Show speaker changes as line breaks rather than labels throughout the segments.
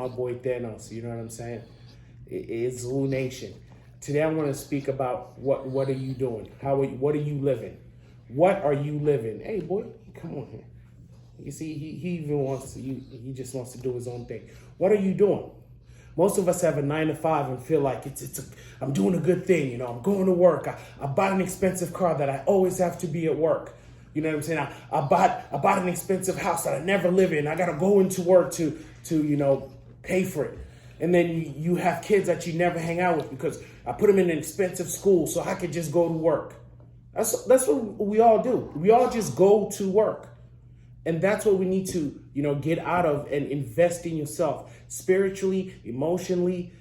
my boy Thanos. You know what I'm saying? It's Zulunation. Today I'm going to speak about what are you doing? What are you living? What are you living? Hey, boy, come on here. You see, he even wants to. He just wants to do his own thing. What are you doing? Most of us have a 9 to 5 and feel like I'm doing a good thing. You know, I'm going to work. I bought an expensive car that I always have to be at work. You know what I'm saying? I bought an expensive house that I never live in. I got to go into work to pay for it. And then you have kids that you never hang out with because I put them in an expensive school so I could just go to work. That's what we all do. We all just go to work. And that's what we need to, get out of and invest in yourself spiritually, emotionally,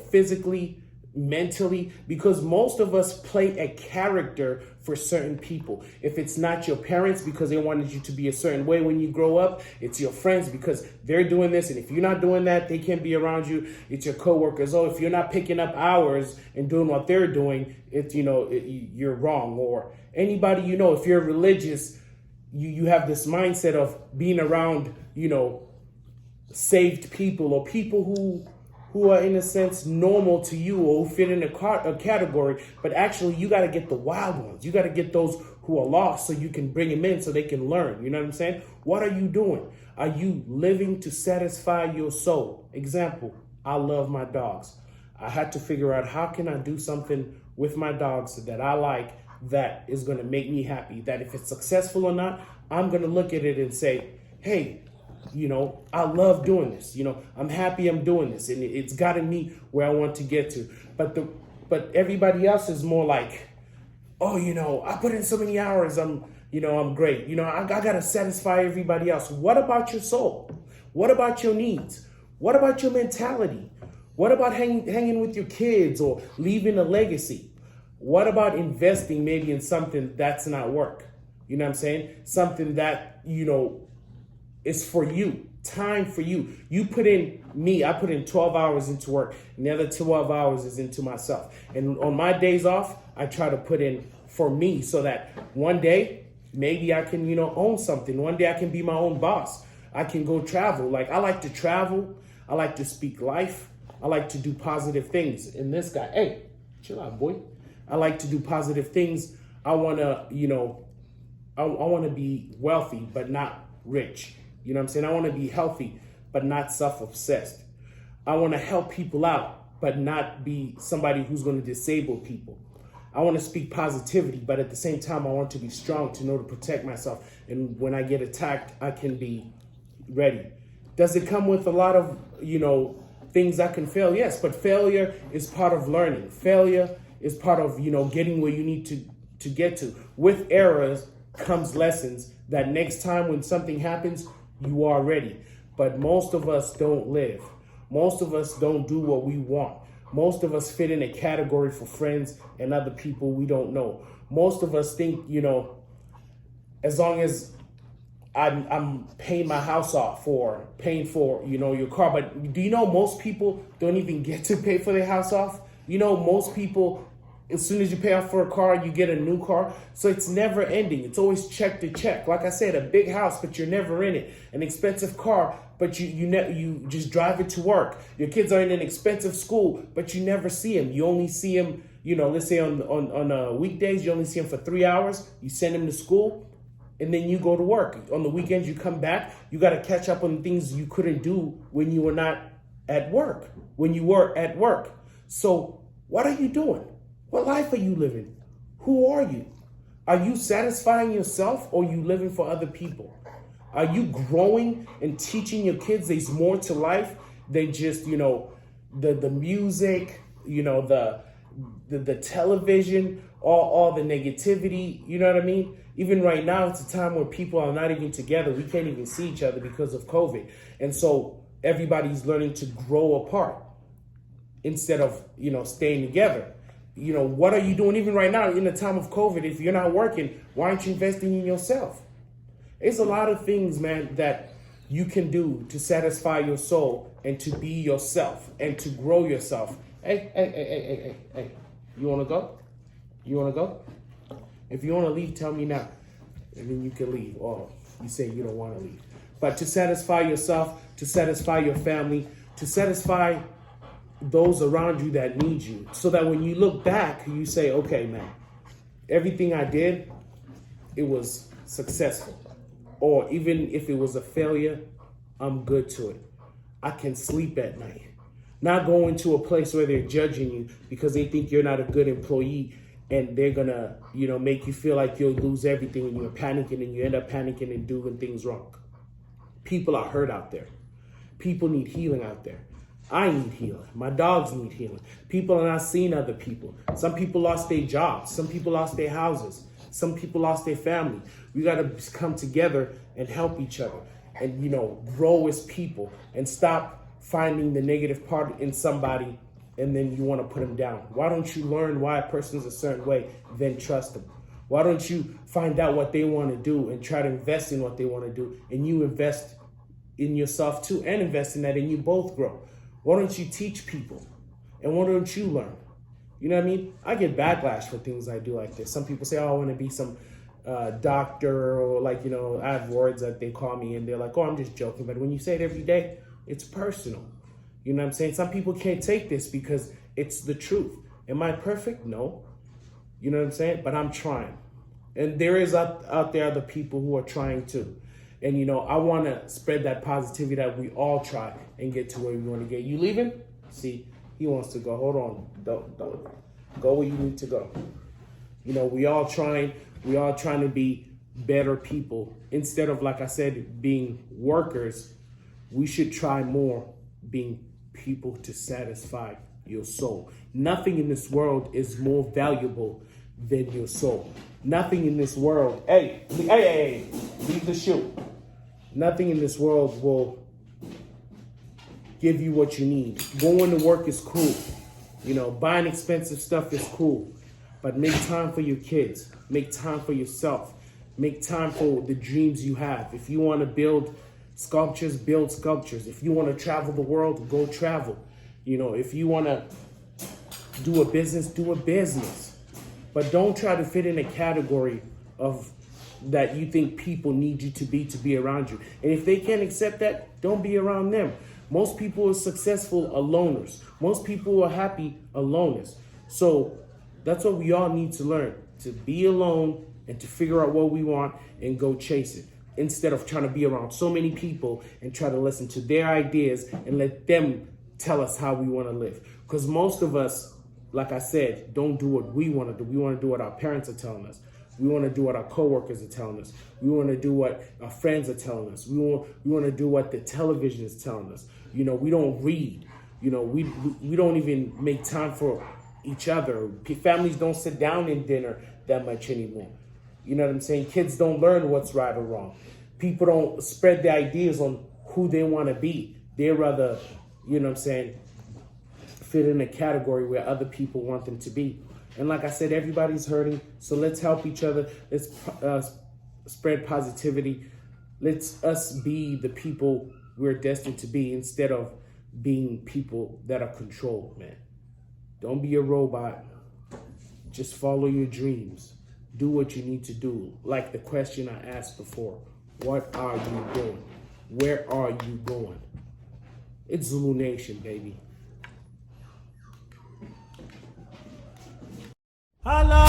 physically, mentally, because most of us play a character for certain people. If it's not your parents because they wanted you to be a certain way when you grow up, it's your friends because they're doing this. And if you're not doing that, they can't be around you. It's your coworkers. Oh, if you're not picking up hours and doing what they're doing, you're wrong. Or anybody, if you're religious, you have this mindset of being around, saved people or people who are in a sense normal to you or who fit in a category, but actually you got to get the wild ones. You got to get those who are lost so you can bring them in so they can learn. You know what I'm saying? What are you doing? Are you living to satisfy your soul? Example, I love my dogs. I had to figure out how can I do something with my dogs that I like that is going to make me happy, that if it's successful or not, I'm going to look at it and say, hey, I love doing this. I'm happy I'm doing this, and it's gotten me where I want to get to. But everybody else is more like, oh, I put in so many hours. I'm great. I got to satisfy everybody else. What about your soul? What about your needs? What about your mentality? What about hanging with your kids or leaving a legacy? What about investing maybe in something that's not work? You know what I'm saying? Something that, is for you, time for you. I put in 12 hours into work, and the other 12 hours is into myself. And on my days off, I try to put in for me so that one day, maybe I can, own something. One day I can be my own boss. I can go travel. Like, I like to travel. I like to speak life. I like to do positive things. And this guy, hey, chill out, boy. I like to do positive things. I want to, I want to be wealthy, but not rich. You know what I'm saying? I want to be healthy, but not self-obsessed. I want to help people out, but not be somebody who's going to disable people. I want to speak positivity, but at the same time, I want to be strong to know to protect myself. And when I get attacked, I can be ready. Does it come with a lot of, things that can fail? Yes, but failure is part of learning. Failure is part of, getting where you need to get to. With errors comes lessons that next time when something happens, you are ready. But most of us don't live. Most of us don't do what we want. Most of us fit in a category for friends and other people we don't know. Most of us think, as long as I'm paying my house off or paying for, your car. But do you know most people don't even get to pay for their house off? Most people, as soon as you pay off for a car, you get a new car. So it's never ending. It's always check to check. Like I said, a big house, but you're never in it. An expensive car, but you just drive it to work. Your kids are in an expensive school, but you never see them. You only see them, let's say on weekdays, you only see them for 3 hours. You send them to school, and then you go to work. On the weekends, you come back. You got to catch up on things you couldn't do when you were not at work, when you were at work. So what are you doing? What life are you living? Who are you? Are you satisfying yourself or are you living for other people? Are you growing and teaching your kids there's more to life than just, the music, the television, all the negativity, you know what I mean? Even right now, it's a time where people are not even together. We can't even see each other because of COVID. And so everybody's learning to grow apart instead of, staying together. What are you doing even right now in the time of COVID? If you're not working, why aren't you investing in yourself? There's a lot of things, man, that you can do to satisfy your soul and to be yourself and to grow yourself. Hey. You want to go? You want to go? If you want to leave, tell me now. And then you can leave. Or you say you don't want to leave. But to satisfy yourself, to satisfy your family, to satisfy those around you that need you, so that when you look back, you say, okay, man, everything I did, it was successful. Or even if it was a failure, I'm good to it. I can sleep at night. Not going to a place where they're judging you because they think you're not a good employee and they're gonna, make you feel like you'll lose everything and you're panicking and you end up panicking and doing things wrong. People are hurt out there. People need healing out there. I need healing. My dogs need healing. People are not seeing other people. Some people lost their jobs. Some people lost their houses. Some people lost their family. We got to come together and help each other and, grow as people and stop finding the negative part in somebody and then you want to put them down. Why don't you learn why a person's a certain way, then trust them? Why don't you find out what they want to do and try to invest in what they want to do, and you invest in yourself too and invest in that and you both grow? Why don't you teach people? And why don't you learn? You know what I mean? I get backlash for things I do like this. Some people say, oh, I want to be some doctor, or I have words that they call me and they're like, oh, I'm just joking. But when you say it every day, it's personal. You know what I'm saying? Some people can't take this because it's the truth. Am I perfect? No. You know what I'm saying? But I'm trying. And there is out there other people who are trying too. And, I want to spread that positivity that we all try and get to where we want to get. You leaving? See, he wants to go. Hold on. Don't. Go where you need to go. We all trying to be better people. Instead of, like I said, being workers, we should try more being people to satisfy your soul. Nothing in this world is more valuable than your soul. Nothing in this world, hey, leave the shoe. Nothing in this world will give you what you need. Going to work is cool. Buying expensive stuff is cool. But make time for your kids. Make time for yourself. Make time for the dreams you have. If you want to build sculptures, build sculptures. If you want to travel the world, go travel. If you want to do a business, do a business. But don't try to fit in a category of that you think people need you to be around you. And if they can't accept that, don't be around them. Most people are successful aloners. Most people are happy aloners. So that's what we all need to learn, to be alone and to figure out what we want and go chase it, instead of trying to be around so many people and try to listen to their ideas and let them tell us how we want to live. Because most of us, like I said, don't do what we want to do. We want to do what our parents are telling us. We want to do what our coworkers are telling us. We want to do what our friends are telling us. We want to do what the television is telling us. We don't read. We don't even make time for each other. Families don't sit down in dinner that much anymore. You know what I'm saying? Kids don't learn what's right or wrong. People don't spread their ideas on who they want to be. They rather, fit in a category where other people want them to be. And like I said, everybody's hurting. So let's help each other. Let's spread positivity. Let's us be the people we're destined to be, instead of being people that are controlled, man. Don't be a robot. Just follow your dreams. Do what you need to do. Like the question I asked before. What are you doing? Where are you going? It's Zulunation, baby.
Halala,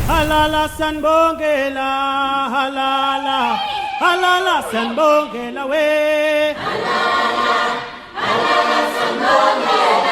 halala sanbongela, halala, halala sanbongela we. Halala, halala sanbongela.